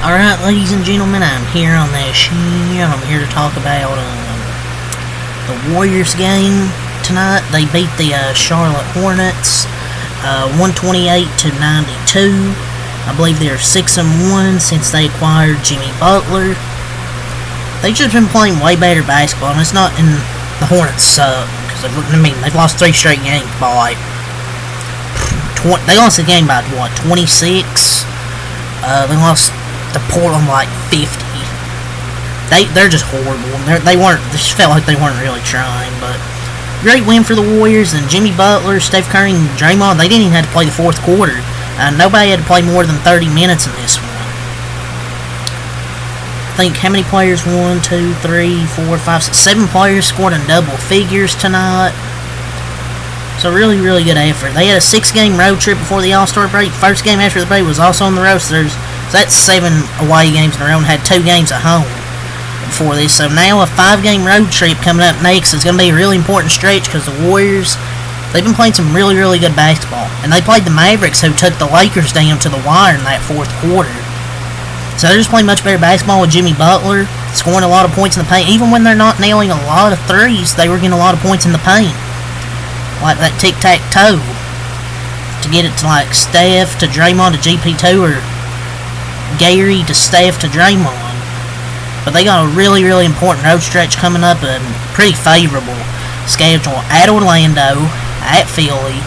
Alright, ladies and gentlemen, I'm here on this show. I'm here to talk about the Warriors game tonight. They beat the Charlotte Hornets 128-92. I believe they're 6-1 since they acquired Jimmy Butler. They've just been playing way better basketball, and it's not in the Hornets suck. Because they've lost 3 straight games by they lost the game by 26. They lost to Portland like 50. They're just horrible. They just felt like they weren't really trying. But great win for the Warriors. And Jimmy Butler, Steph Curry, and Draymond, they didn't even have to play the fourth quarter. Nobody had to play more than 30 minutes in this one. I think how many players? 1, 2, 3, 4, 5, 6, 7 players scored in double figures tonight. So really, really good effort. They had a 6-game road trip before the All-Star break. First game after the break was also on the road. So that's 7 away games in a row, and had 2 games at home before this. So now a 5-game road trip coming up next is going to be a really important stretch because the Warriors, they've been playing some really, really good basketball. And they played the Mavericks, who took the Lakers down to the wire in that fourth quarter. So they're just playing much better basketball with Jimmy Butler, scoring a lot of points in the paint. Even when they're not nailing a lot of threes, they were getting a lot of points in the paint. Like that tic-tac-toe. To get it to like Steph to Draymond to GP2, or Gary to Steph to Draymond. But they got a really, really important road stretch coming up, and pretty favorable schedule at Orlando, at Philly,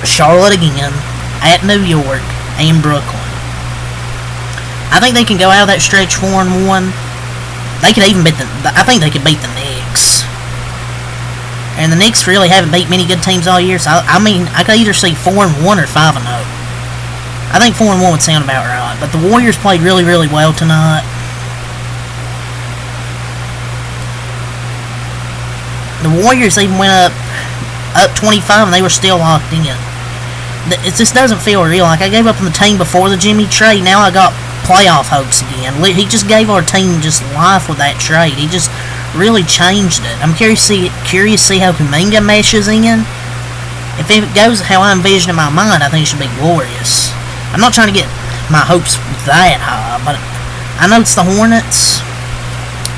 Charlotte again, at New York, and Brooklyn. I think they can go out of that stretch 4-1. They could even beat I think they could beat the Knicks. And the Knicks really haven't beat many good teams all year, so I could either see 4-1 or 5-0. I think 4-1 would sound about right. But the Warriors played really, really well tonight. The Warriors even went up 25, and they were still locked in. It just doesn't feel real. Like I gave up on the team before the Jimmy trade. Now I got playoff hopes again. He just gave our team just life with that trade. He just really changed it. I'm curious to see how Kuminga meshes in. If it goes how I envision in my mind, I think it should be glorious. I'm not trying to get my hopes that high, but I know it's the Hornets.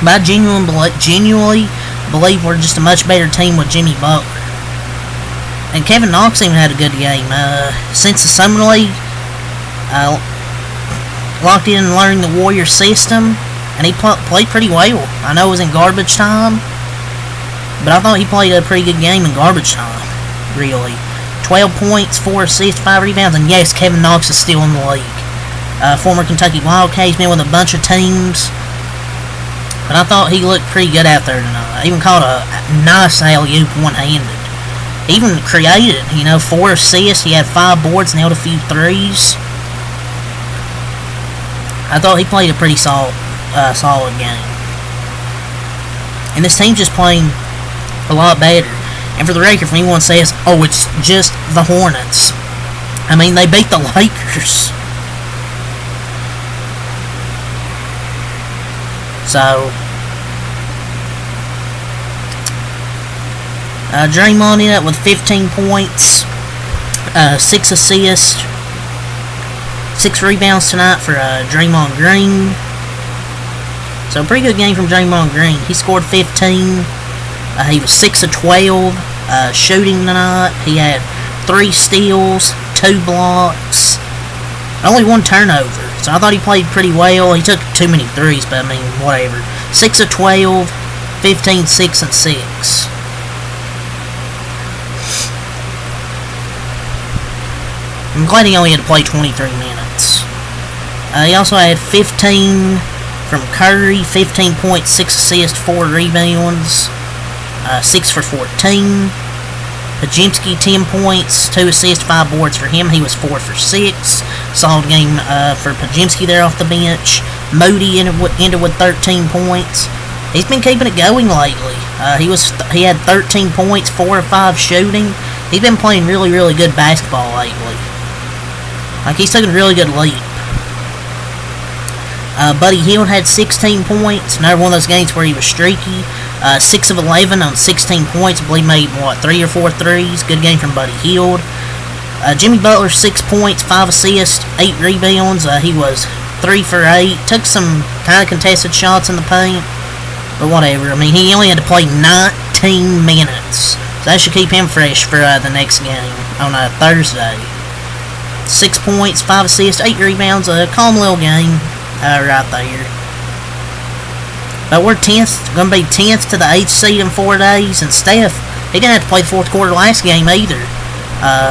But I genuinely believe we're just a much better team with Jimmy Butler. And Kevin Knox even had a good game. Since the Summer League, locked in and learning the Warrior system, and he played pretty well. I know it was in garbage time, but I thought he played a pretty good game in garbage time, really. 12 points, 4 assists, 5 rebounds, and yes, Kevin Knox is still in the league. Former Kentucky Wildcat, he's been with a bunch of teams, but I thought he looked pretty good out there tonight. Even caught a nice alley-oop one-handed. Even created, 4 assists, he had 5 boards, nailed a few threes. I thought he played a pretty solid game. And this team's just playing a lot better. And for the record, if anyone says, oh, it's just the Hornets, I mean, they beat the Lakers. So, Draymond ended up with 15 points, 6 assists, 6 rebounds tonight for Draymond Green. So a pretty good game from Draymond Green. He scored 15. He was 6 of 12 shooting tonight. He had 3 steals, 2 blocks, only 1 turnover. So I thought he played pretty well. He took too many threes, but I mean, whatever. 6 of 12, 15, 6, and 6. I'm glad he only had to play 23 minutes. He also had 15 from Curry, 15 points, 6 assists, 4 rebounds, 6 for 14. Pajimski, 10 points, 2 assists, 5 boards for him. He was 4 for 6. Solid game for Pajimski there off the bench. Moody ended with 13 points. He's been keeping it going lately. He had 13 points, 4 of 5 shooting. He's been playing really, really good basketball lately. Like, he's taking a really good leap. Buddy Hield had 16 points. Another one of those games where he was streaky. 6 of 11 on 16 points. I believe made, 3 or 4 threes. Good game from Buddy Hield. Jimmy Butler, 6 points, 5 assists, 8 rebounds. He was 3 for 8. Took some kind of contested shots in the paint. But whatever. I mean, he only had to play 19 minutes. So that should keep him fresh for the next game on Thursday. 6 points, 5 assists, 8 rebounds. A calm little game right there. But we're 10th. Going to be 10th to the 8th seed in 4 days. And Steph, he didn't have to play the 4th quarter last game either.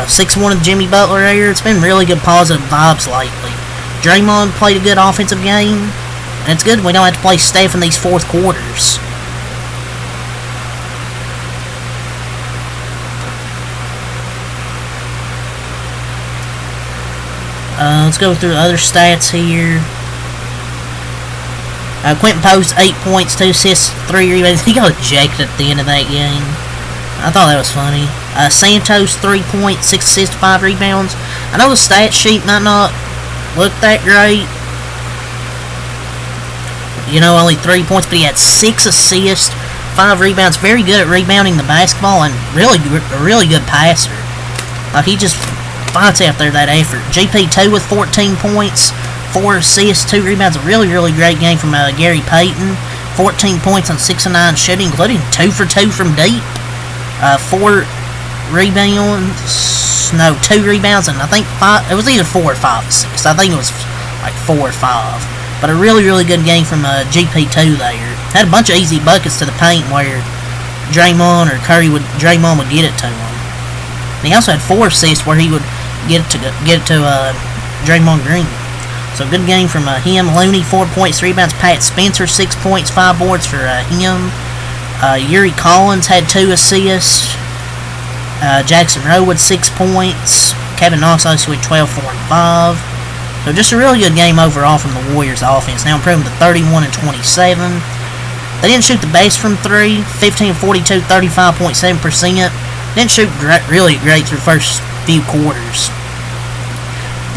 6-1 of Jimmy Butler here. It's been really good positive vibes lately. Draymond played a good offensive game. And it's good we don't have to play Steph in these 4th quarters. Let's go through other stats here. Quentin Post, 8 points, 2 assists, 3 rebounds. He got ejected at the end of that game. I thought that was funny. Santos, 3 points, 6 assists, 5 rebounds. I know the stat sheet might not look that great. You know, only 3 points, but he had 6 assists, 5 rebounds. Very good at rebounding the basketball and a really good passer. Like, he just fights out there, that effort. GP2 with 14 points, 4 assists, 2 rebounds. A really, really great game from Gary Payton. 14 points on 6 of 9 shooting, including 2 for 2 from deep. 4 rebounds. No, 2 rebounds, and I think 5. It was either 4 or 5 assists. I think it was like 4 or 5. But a really, really good game from GP2 there. Had a bunch of easy buckets to the paint where Draymond or Draymond would get it to him. And he also had 4 assists where he would get it to Draymond Green. So good game from him. Looney, 4 points, 3 rebounds. Pat Spencer, 6 points, 5 boards for him. Yuri Collins had 2 assists. Jackson Rowood, 6 points. Kevin Knox also with 12, 4, and 5. So just a really good game overall from the Warriors offense. Now improving to 31 and 27. They didn't shoot the best from 3. 15 42, 35.7%. Didn't shoot really great through the first few quarters.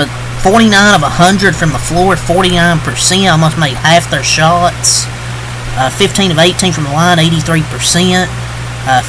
But 49 of 100 from the floor, 49%. Almost made half their shots. 15 of 18 from the line, 83%.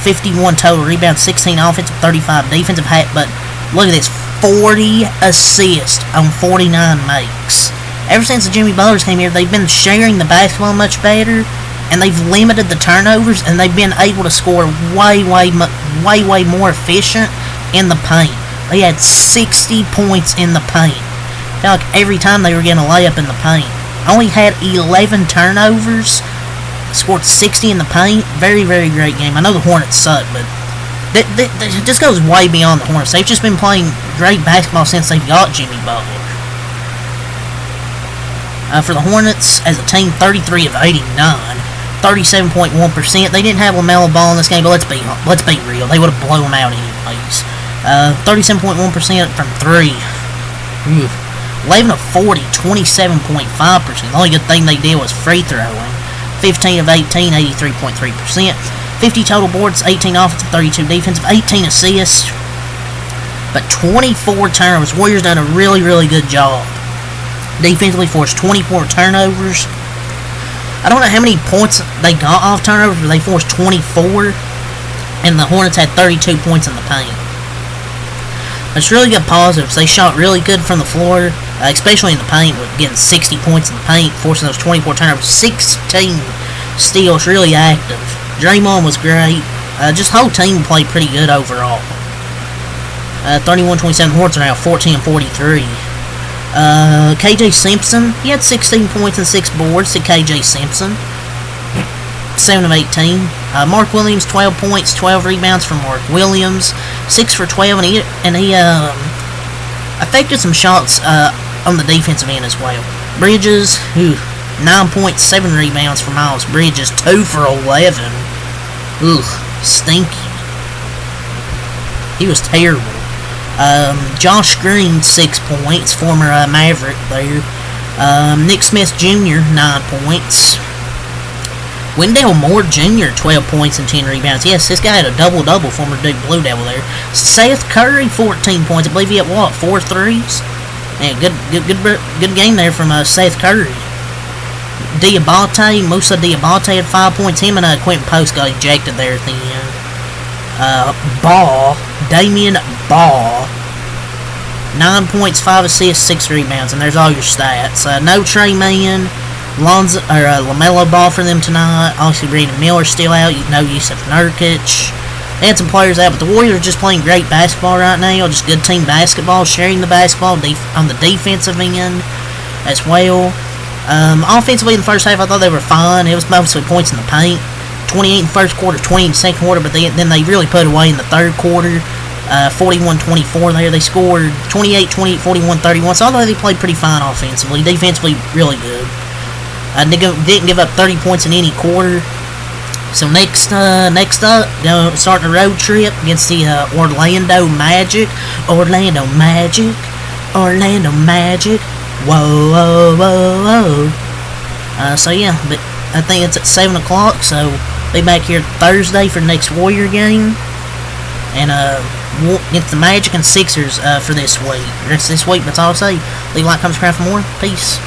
51 total rebounds, 16 offensive, 35 defensive. But look at this. 40 assists on 49 makes. Ever since the Jimmy Butlers came here, they've been sharing the basketball much better, and they've limited the turnovers, and they've been able to score way more efficient in the paint. They had 60 points in the paint. I felt like every time they were getting a layup in the paint. Only had 11 turnovers, scored 60 in the paint. Very, very great game. I know the Hornets suck, but this goes way beyond the Hornets. They've just been playing great basketball since they've got Jimmy Butler. For the Hornets, as a team, 33 of 89, 37.1%. They didn't have LaMelo Ball in this game, but let's be real. They would have blown them out anyways. 37.1% from 3. 11 of 40, 27.5%. The only good thing they did was free throwing. 15 of 18, 83.3%. 50 total boards, 18 offensive, 32 defensive, 18 assists, but 24 turnovers. Warriors done a really, really good job. Defensively forced 24 turnovers. I don't know how many points they got off turnovers, but they forced 24, and the Hornets had 32 points in the paint. It's really good positives. They shot really good from the floor, especially in the paint, with getting 60 points in the paint, forcing those 24 turnovers, 16 steals, really active. Draymond was great. Just whole team played pretty good overall. 31-27 Hornets are now 14-43. KJ Simpson, he had 16 points and 6 boards to KJ Simpson. 7 of 18. Mark Williams, 12 points, 12 rebounds from Mark Williams. 6 for 12, and he affected some shots on the defensive end as well. Bridges, 9.7 rebounds for Miles Bridges, 2 for 11. Ugh, stinky. He was terrible. Josh Green, 6 points, former Maverick there. Nick Smith Jr., 9 points. Wendell Moore Jr., 12 points and 10 rebounds. Yes, this guy had a double-double, former Duke Blue Devil there. Seth Curry, 14 points. I believe he had, 4 threes? Yeah, good game there from Seth Curry. Musa Diabate had 5 points. Him and Quentin Post got ejected there at the end. Damian Ball, 9 points, 5 assists, 6 rebounds, and there's all your stats. No Trey Mann, LaMelo Ball for them tonight. Obviously, Brandon Miller's still out. No Yusuf Nurkic. They had some players out, but the Warriors are just playing great basketball right now. Just good team basketball, sharing the basketball on the defensive end as well. Offensively in the first half, I thought they were fine. It was mostly points in the paint. 28 in the first quarter, 20 in the second quarter, but then they really put away in the third quarter. 41-24 there. They scored 28, 28, 41, 31. So although they played pretty fine offensively, defensively really good. Didn't give up 30 points in any quarter. So next up, starting a road trip against the Orlando Magic. Orlando Magic. Whoa, whoa, whoa, whoa. So yeah, but I think it's at 7 o'clock. So be back here Thursday for the next Warrior game. And against the Magic and Sixers for this week. That's all I'll say. Leave a like, comment, subscribe for more. Peace.